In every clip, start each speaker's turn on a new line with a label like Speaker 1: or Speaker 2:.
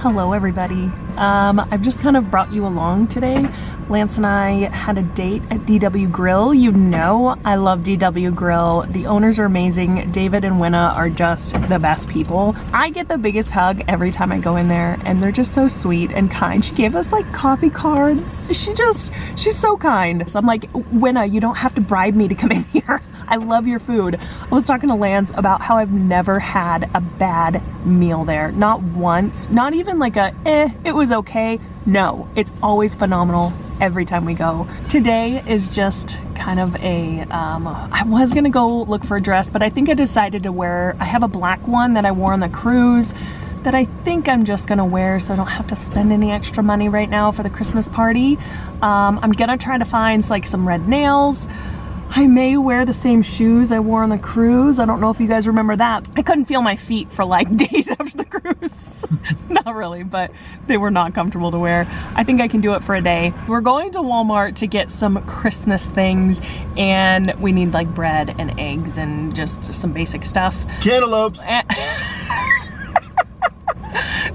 Speaker 1: Hello everybody. I've just kind of brought you along today. Lance and I had a date at DW Grill. You know I love DW Grill. The owners are amazing. David and Winna are just the best people. I get the biggest hug every time I go in there and they're just so sweet and kind. She gave us like coffee cards. She's so kind. So I'm like, Winna, you don't have to bribe me to come in here. I love your food. I was talking to Lance about how I've never had a bad meal there. Not once. Not even like a, it was okay. No, it's always phenomenal every time we go. Today is just kind of a, I was gonna go look for a dress, but I think I decided to wear, I have a black one that I wore on the cruise that I think I'm just gonna wear so I don't have to spend any extra money right now for the Christmas party. I'm gonna try to find like some red nails. I may wear the same shoes I wore on the cruise. I don't know if you guys remember that. I couldn't feel my feet for like days after the cruise. Not really, but they were not comfortable to wear. I think I can do it for a day. We're going to Walmart to get some Christmas things and we need like bread and eggs and just some basic stuff.
Speaker 2: Cantaloupes.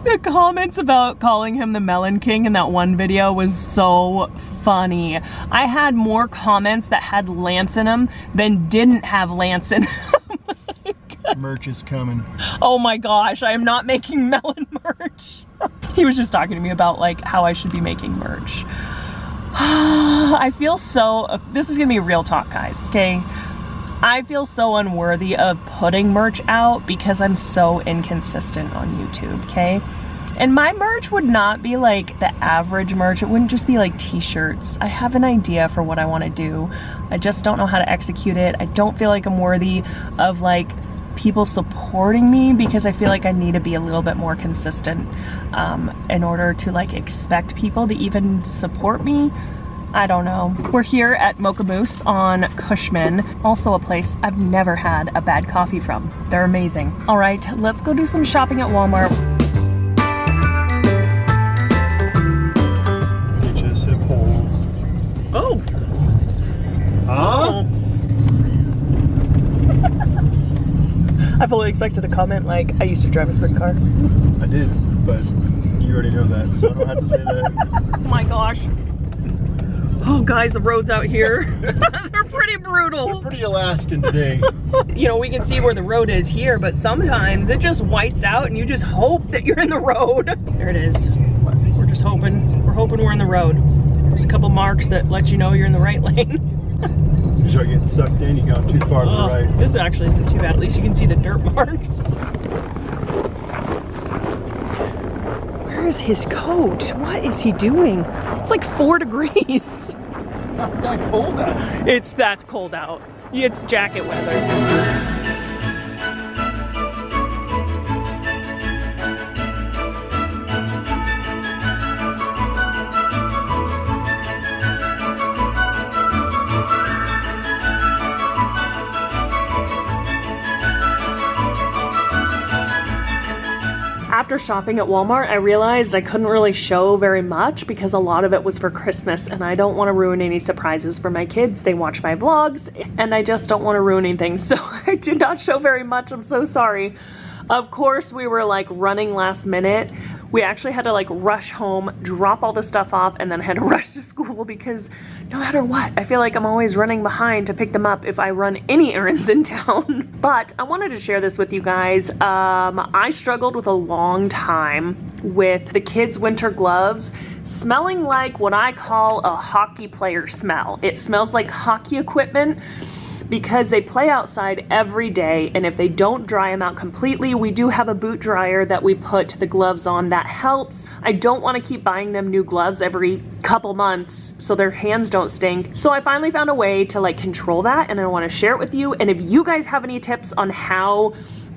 Speaker 1: The comments about calling him the Melon King in that one video was so funny. I had more comments that had Lance in them than didn't have Lance in them.
Speaker 2: Merch is coming.
Speaker 1: Oh my gosh, I am not making melon merch. He was just talking to me about like how I should be making merch. I feel so, this is gonna be real talk guys, okay? I feel so unworthy of putting merch out because I'm so inconsistent on YouTube, okay? And my merch would not be like the average merch. It wouldn't just be like t-shirts. I have an idea for what I want to do. I just don't know how to execute it. I don't feel like I'm worthy of like people supporting me because I feel like I need to be a little bit more consistent in order to like expect people to even support me. I don't know. We're here at Mocha Moose on Cushman, also a place I've never had a bad coffee from. They're amazing. All right, let's go do some shopping at Walmart.
Speaker 2: Just hit hole.
Speaker 1: Oh.
Speaker 2: Huh?
Speaker 1: I fully expected a comment like, I used to drive a sprint car.
Speaker 2: I did, but you already know that, so I don't have to say that.
Speaker 1: Oh my gosh. Oh guys, the roads out here, they're pretty brutal.
Speaker 2: They're pretty Alaskan today.
Speaker 1: You know, we can see where the road is here, but sometimes it just whites out and you just hope that you're in the road. There it is. We're just hoping. We're hoping we're in the road. There's a couple marks that let you know you're in the right lane.
Speaker 2: You start getting sucked in, you go too far to the right.
Speaker 1: This actually isn't too bad. At least you can see the dirt marks. Where is his coat? What is he doing? It's like 4 degrees.
Speaker 2: Not that cold out.
Speaker 1: It's that cold out. It's jacket weather. After shopping at Walmart, I realized I couldn't really show very much because a lot of it was for Christmas and I don't want to ruin any surprises for my kids. They watch my vlogs and I just don't want to ruin anything. So I did not show very much. I'm so sorry. Of course, we were like running last minute. We actually had to like rush home, drop all the stuff off, and then had to rush to school because no matter what, I feel like I'm always running behind to pick them up if I run any errands in town. But I wanted to share this with you guys. I struggled with a long time with the kids' winter gloves smelling like what I call a hockey player smell. It smells like hockey equipment because they play outside every day, and if they don't dry them out completely, we do have a boot dryer that we put the gloves on that helps. I don't want to keep buying them new gloves every couple months so their hands don't stink. So I finally found a way to like control that, and I want to share it with you. And if you guys have any tips on how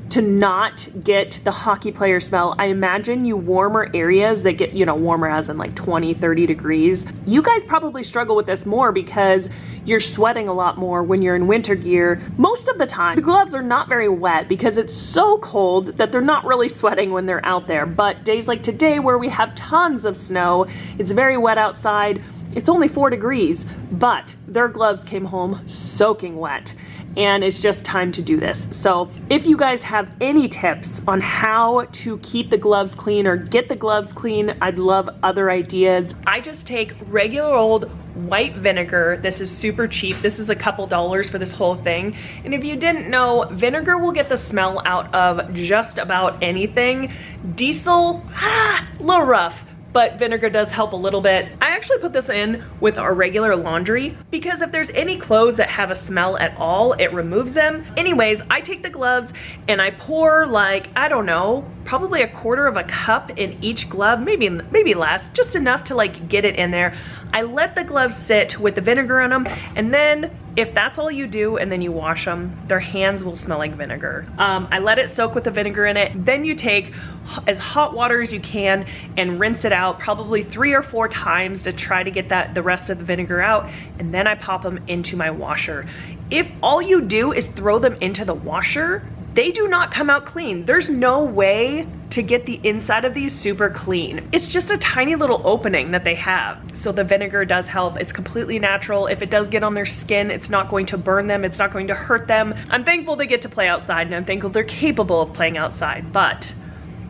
Speaker 1: to not get the hockey player smell, I imagine you warmer areas that get, you know, warmer as in like 20, 30 degrees. You guys probably struggle with this more because you're sweating a lot more when you're in winter gear. Most of the time, the gloves are not very wet because it's so cold that they're not really sweating when they're out there. But days like today where we have tons of snow, it's very wet outside. It's only 4 degrees, but their gloves came home soaking wet. and it's just time to do this. So if you guys have any tips on how to keep the gloves clean or get the gloves clean, I'd love other ideas. I just take regular old white vinegar. This is super cheap. This is a couple dollars for this whole thing. And if you didn't know, vinegar will get the smell out of just about anything. Diesel, a little rough, but vinegar does help a little bit. I actually put this in with our regular laundry because if there's any clothes that have a smell at all, it removes them. Anyways, I take the gloves and I pour like, I don't know, probably 1/4 cup in each glove, maybe less, just enough to like get it in there. I let the gloves sit with the vinegar in them, and then if that's all you do and then you wash them, their hands will smell like vinegar. I let it soak with the vinegar in it. Then you take as hot water as you can and rinse it out probably 3 or 4 times to try to get the rest of the vinegar out, and then I pop them into my washer. If all you do is throw them into the washer, they do not come out clean. There's no way to get the inside of these super clean. It's just a tiny little opening that they have. So the vinegar does help. It's completely natural. If it does get on their skin, it's not going to burn them. It's not going to hurt them. I'm thankful they get to play outside, and I'm thankful they're capable of playing outside, but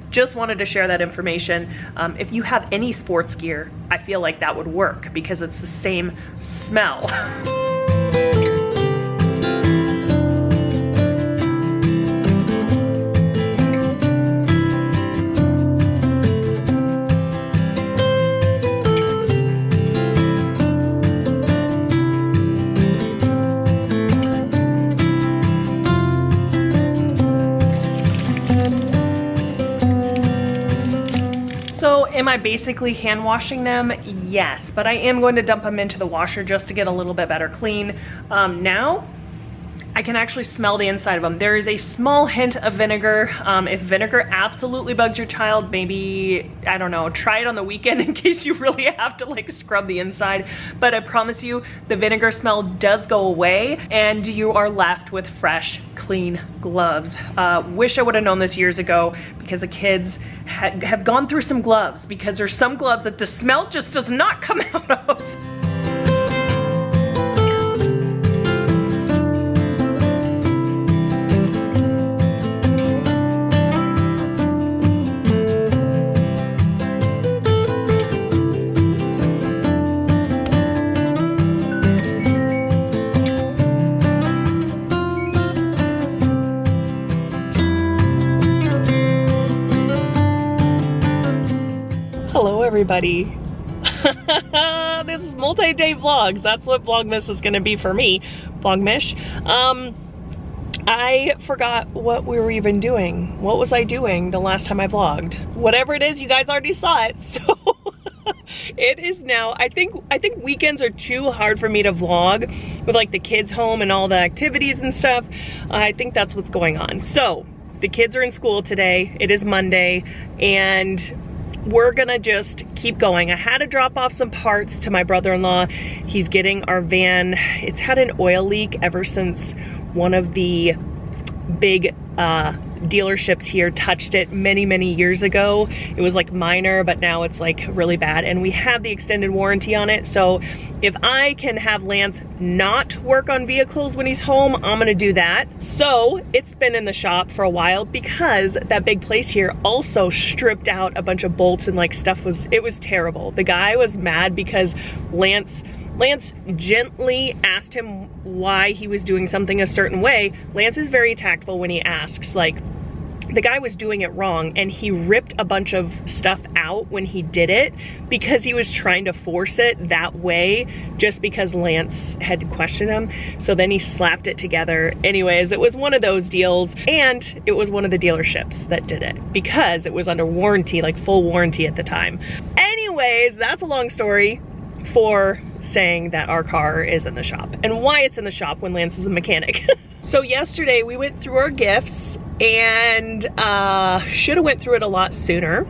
Speaker 1: just wanted to share that information. If you have any sports gear, I feel like that would work because it's the same smell. So am I basically hand washing them? Yes, but I am going to dump them into the washer just to get a little bit better clean. Now, I can actually smell the inside of them. There is a small hint of vinegar. If vinegar absolutely bugs your child, maybe, I don't know, try it on the weekend in case you really have to like scrub the inside. But I promise you, the vinegar smell does go away and you are left with fresh, clean gloves. Wish I would have known this years ago because the kids have gone through some gloves because there's some gloves that the smell just does not come out of. Hello everybody. This is multi-day vlogs. That's what Vlogmas is gonna be for me. Vlogmish. I forgot what we were even doing. What was I doing the last time I vlogged? Whatever it is, you guys already saw it. So it is now, I think weekends are too hard for me to vlog with like the kids home and all the activities and stuff. I think that's what's going on. So the kids are in school today. It is Monday and we're gonna just keep going. I had to drop off some parts to my brother-in-law. He's getting our van. It's had an oil leak ever since one of the big dealerships here touched it many years ago. It was like minor, but now it's like really bad. And we have the extended warranty on it. So if I can have Lance not work on vehicles when he's home, I'm gonna do that. So it's been in the shop for a while because that big place here also stripped out a bunch of bolts and like stuff it was terrible. The guy was mad because Lance gently asked him why he was doing something a certain way. Lance is very tactful when he asks, like, the guy was doing it wrong and he ripped a bunch of stuff out when he did it because he was trying to force it that way just because Lance had questioned him. So then he slapped it together. Anyways, it was one of those deals and it was one of the dealerships that did it because it was under warranty, like full warranty at the time. Anyways, that's a long story for saying that our car is in the shop and why it's in the shop when Lance is a mechanic. So yesterday we went through our gifts and should have went through it a lot sooner.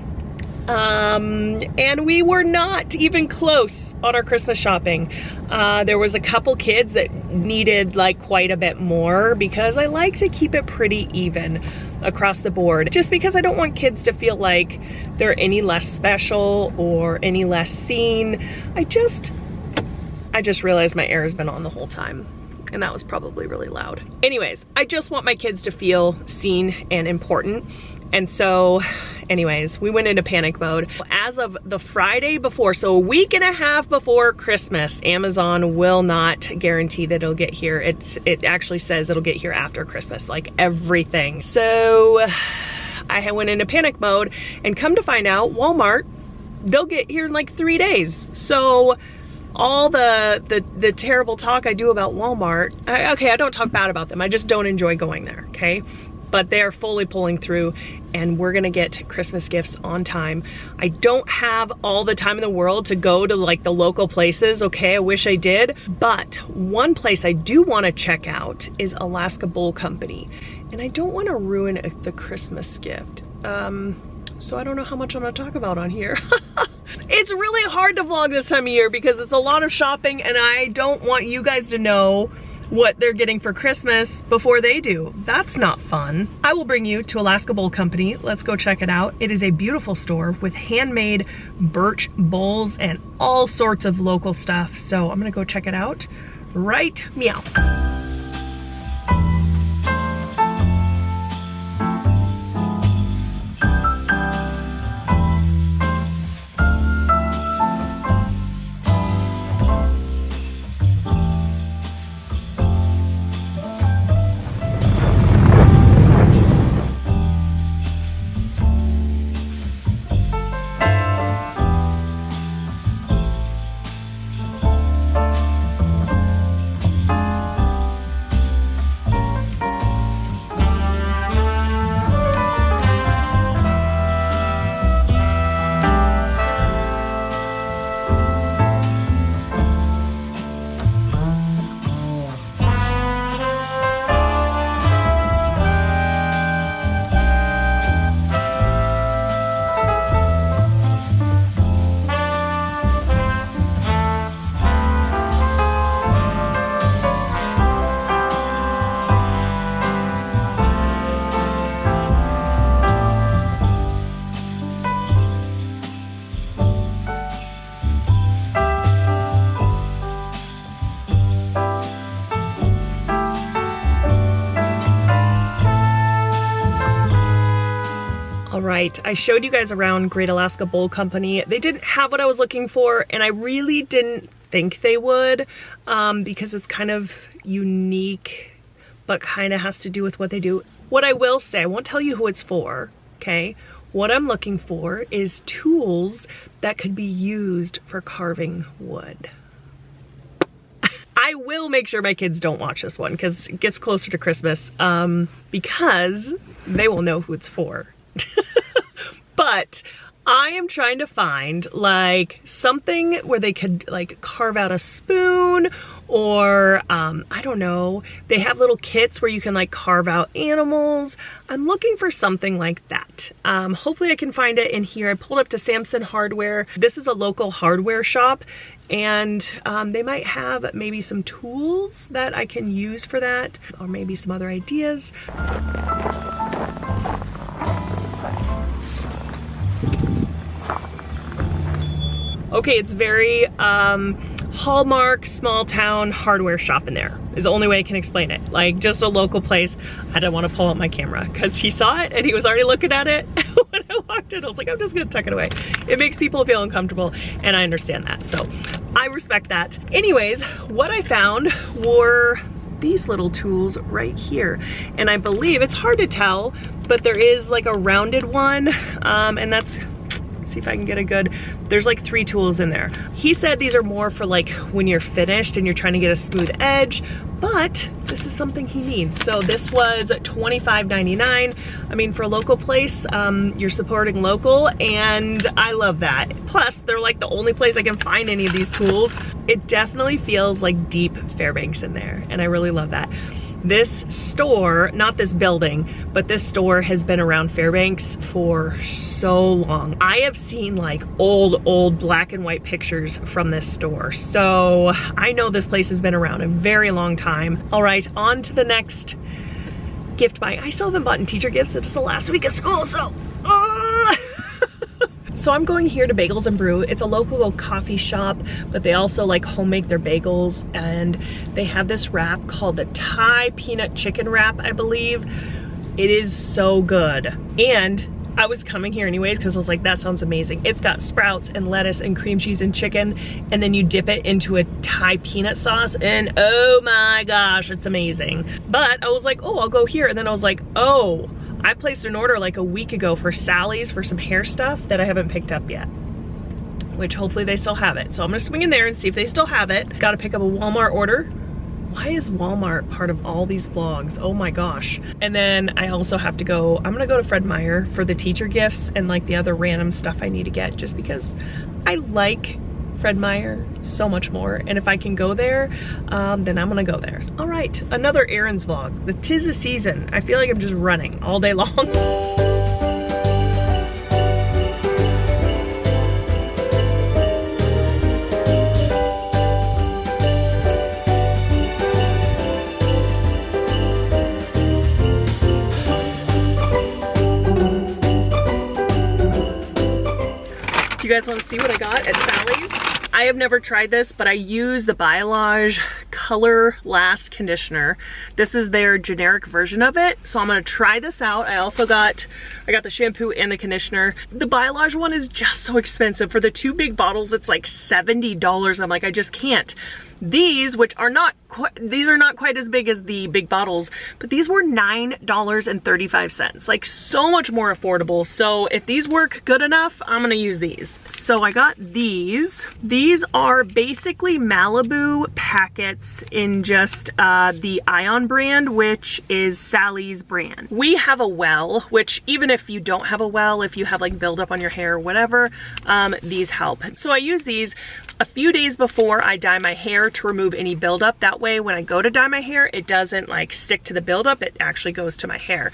Speaker 1: And we were not even close on our Christmas shopping. There was a couple kids that needed like quite a bit more because I like to keep it pretty even across the board just because I don't want kids to feel like they're any less special or any less seen. I just realized my air has been on the whole time. and that was probably really loud. Anyways, I just want my kids to feel seen and important. And so anyways, we went into panic mode. As of the Friday before, so a week and a half before Christmas, Amazon will not guarantee that it'll get here. It actually says it'll get here after Christmas, like everything. So I went into panic mode, and come to find out, Walmart, they'll get here in like 3 days. So all the terrible talk I do about Walmart, okay, I don't talk bad about them, I just don't enjoy going there, okay? But they're fully pulling through, and we're gonna get Christmas gifts on time. I don't have all the time in the world to go to like the local places, okay? I wish I did. But one place I do wanna check out is Alaska Bowl Company. And I don't wanna ruin the Christmas gift. So I don't know how much I'm gonna talk about on here. It's really hard to vlog this time of year because it's a lot of shopping, and I don't want you guys to know what they're getting for Christmas before they do. That's not fun. I will bring you to Alaska Bowl Company. Let's go check it out. It is a beautiful store with handmade birch bowls and all sorts of local stuff. So I'm gonna go check it out right meow. Right, I showed you guys around Great Alaska Bowl Company. They didn't have what I was looking for, and I really didn't think they would, because it's kind of unique, but kind of has to do with what they do. What I will say, I won't tell you who it's for, okay? What I'm looking for is tools that could be used for carving wood. I will make sure my kids don't watch this one because it gets closer to Christmas, because they will know who it's for. But I am trying to find like something where they could like carve out a spoon, or I don't know, they have little kits where you can like carve out animals. I'm looking for something like that. Hopefully I can find it in here. I pulled up to Samson Hardware. This is a local hardware shop, and they might have maybe some tools that I can use for that, or maybe some other ideas. Okay, it's very Hallmark small town hardware shop in there is the only way I can explain it. Like just a local place. I didn't want to pull out my camera because he saw it and he was already looking at it. When I walked in, I was like, I'm just gonna tuck it away. It makes people feel uncomfortable, and I understand that. So I respect that. Anyways, what I found were these little tools right here. And I believe, it's hard to tell, but there is like a rounded one, and that's, see if I can get a good, there's like 3 tools in there. He said these are more for like when you're finished and you're trying to get a smooth edge, but this is something he needs. So this was $25.99. I mean, for a local place, you're supporting local, and I love that. Plus, they're like the only place I can find any of these tools. It definitely feels like deep Fairbanks in there, and I really love that. This store, not this building, but this store has been around Fairbanks for so long. I have seen like old black and white pictures from this store. So I know this place has been around a very long time. All right, on to the next gift buy. I still haven't bought teacher gifts. It's the last week of school, so. So I'm going here to Bagels and Brew. It's a local coffee shop, but they also like home make their bagels, and they have this wrap called the Thai peanut chicken wrap, I believe. It is so good. And I was coming here anyways because I was like, that sounds amazing. It's got sprouts and lettuce and cream cheese and chicken, and then you dip it into a Thai peanut sauce, and oh my gosh, it's amazing. But I was like, oh, I'll go here. And then I was like, oh, I placed an order like a week ago for Sally's for some hair stuff that I haven't picked up yet, which hopefully they still have it. So I'm gonna swing in there and see if they still have it. Gotta pick up a Walmart order. Why is Walmart part of all these vlogs? Oh my gosh. And then I also have to go, I'm gonna go to Fred Meyer for the teacher gifts and like the other random stuff I need to get, just because I like Fred Meyer so much more. And if I can go there, then I'm gonna go there. All right, another errands vlog. The 'tis the season. I feel like I'm just running all day long. Do you guys want to see what I got at Sally's? I have never tried this, but I use the Violett Color Last Conditioner. This is their generic version of it, so I'm gonna try this out. I got the shampoo and the conditioner. The Violett one is just so expensive. For the 2 big bottles, it's like $70. I'm like, I just can't. These, which are not quite, these are not quite as big as the big bottles, but these were $9.35. Like, so much more affordable. So if these work good enough, I'm gonna use these. So I got these. These are basically Malibu packets in just the Ion brand, which is Sally's brand. We have a well, which even if you don't have a well, if you have like buildup on your hair or whatever, these help. So I use these a few days before I dye my hair to remove any buildup. That way when I go to dye my hair, it doesn't like stick to the buildup, it actually goes to my hair.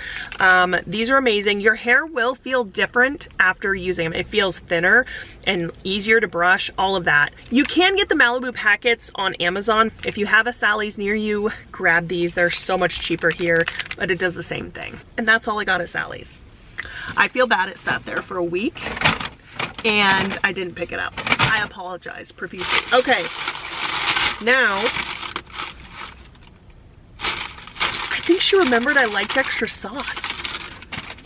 Speaker 1: These are amazing. Your hair will feel different after using them. It feels thinner and easier to brush, all of that. You can get the Malibu packets on Amazon. If you have a Sally's near you, grab these. They're so much cheaper here, but it does the same thing. And that's all I got at Sally's. I feel bad it sat there for a week and I didn't pick it up. I apologize profusely. Okay, now, I think she remembered I liked extra sauce.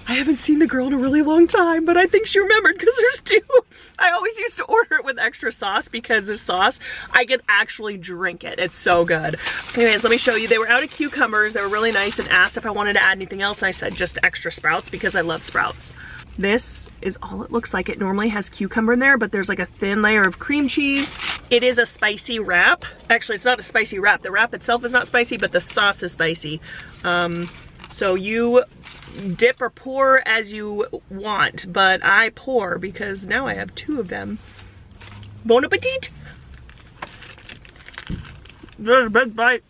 Speaker 1: I haven't seen the girl in a really long time, but I think she remembered because there's 2. I always used to order it with extra sauce because this sauce, I could actually drink it. It's so good. Anyways, let me show you. They were out of cucumbers. They were really nice and asked if I wanted to add anything else. And I said just extra sprouts because I love sprouts. This is all it looks like. It normally has cucumber in there, but there's like a thin layer of cream cheese. It is a spicy wrap. Actually, it's not a spicy wrap. The wrap itself is not spicy, but the sauce is spicy. So you dip or pour as you want, but I pour because now I have 2 of them. Bon appetit! There's a big bite.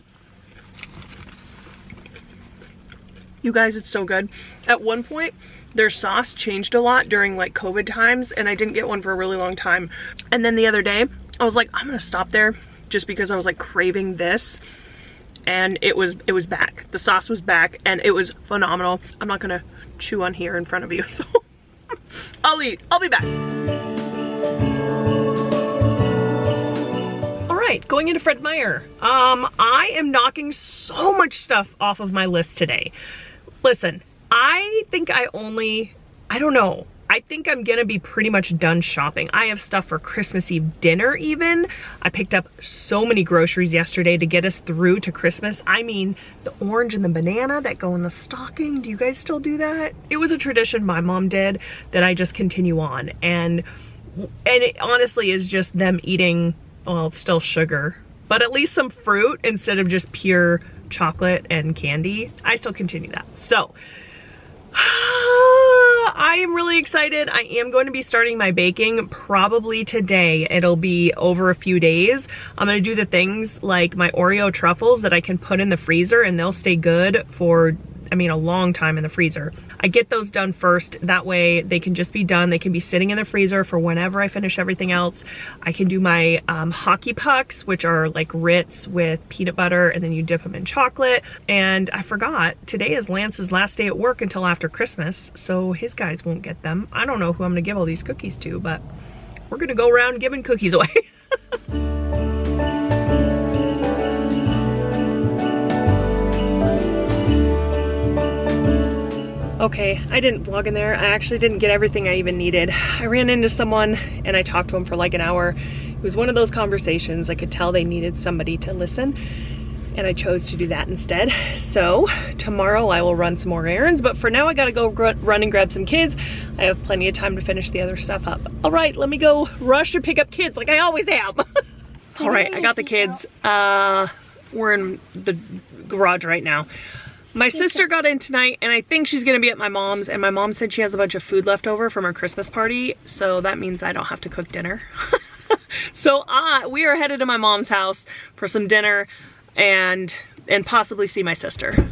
Speaker 1: You guys, it's so good. At one point, their sauce changed a lot during like COVID times, and I didn't get one for a really long time. And then the other day, I was like, I'm gonna stop there just because I was like craving this. And it was back. The sauce was back and it was phenomenal. I'm not gonna chew on here in front of you, so I'll eat. I'll be back. All right, going into Fred Meyer. I am knocking so much stuff off of my list today. Listen, I think I don't know. I think I'm gonna be pretty much done shopping. I have stuff for Christmas Eve dinner even. I picked up so many groceries yesterday to get us through to Christmas. I mean, the orange and the banana that go in the stocking. Do you guys still do that? It was a tradition my mom did that I just continue on. And it honestly is just them eating, well, it's still sugar, but at least some fruit instead of just pure chocolate and candy. I still continue that. So, I am really excited. I am going to be starting my baking probably today. It'll be over a few days. I'm going to do the things like my Oreo truffles that I can put in the freezer and they'll stay good for, I mean, a long time in the freezer. I get those done first. That way they can just be done. They can be sitting in the freezer for whenever I finish everything else. I can do my hockey pucks, which are like Ritz with peanut butter, and then you dip them in chocolate. And I forgot, today is Lance's last day at work until after Christmas, so his guys won't get them. I don't know who I'm gonna give all these cookies to, but we're gonna go around giving cookies away. Okay, I didn't vlog in there. I actually didn't get everything I even needed. I ran into someone and I talked to him for like an hour. It was one of those conversations I could tell they needed somebody to listen, and I chose to do that instead. So tomorrow I will run some more errands, but for now I gotta go run and grab some kids. I have plenty of time to finish the other stuff up. All right, let me go rush and pick up kids like I always am. All right, I got the kids. We're in the garage right now. My sister got in tonight, and I think she's gonna be at my mom's, and my mom said she has a bunch of food left over from her Christmas party, so that means I don't have to cook dinner. So we are headed to my mom's house for some dinner and possibly see my sister.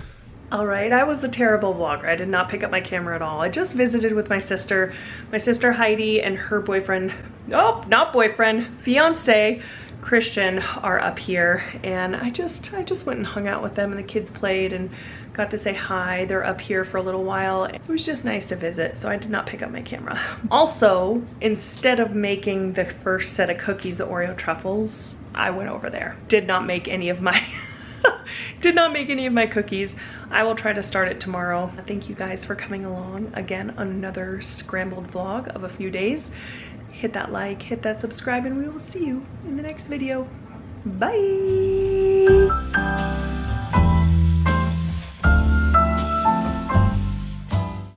Speaker 1: All right, I was a terrible vlogger. I did not pick up my camera at all. I just visited with my sister Heidi, and her boyfriend, oh, not boyfriend, fiance, Christian, are up here, and I just went and hung out with them, and the kids played and got to say hi. They're up here for a little while. It was just nice to visit, so I did not pick up my camera. Also, instead of making the first set of cookies, the Oreo truffles, I went over there. Did not make any of my cookies. I will try to start it tomorrow. Thank you guys for coming along again on another scrambled vlog of a few days. Hit that like, hit that subscribe, and we will see you in the next video. Bye.